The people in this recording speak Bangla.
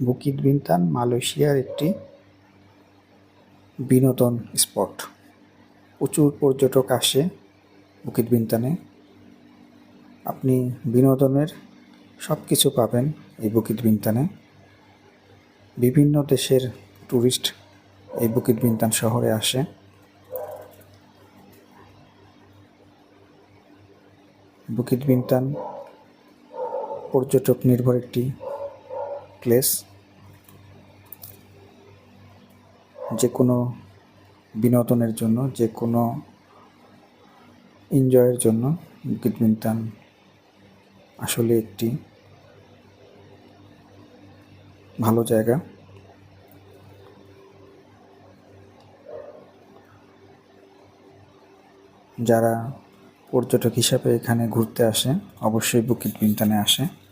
বুকিত বিন্তান মালয়েশিয়ার একটি বিনোদন স্পট। প্রচুর পর্যটক আসে বুকিত বিন্তানে। আপনি বিনোদনের সব কিছু পাবেন এই বুকিত বিন্তানে। বিভিন্ন দেশের ট্যুরিস্ট এই বুকিত বিন্তান শহরে আসে। বুকিত বিন্তান পর্যটক নির্ভর একটি প্লেস। যে কোনো বিনোদনের জন্য, যে কোনো এনজয়ের জন্য বুকিত বিন্তান আসলে একটি ভালো জায়গা। যারা পর্যটক হিসাবে এখানে ঘুরতে আসে অবশ্যই বুকিত বিন্তানে আসে।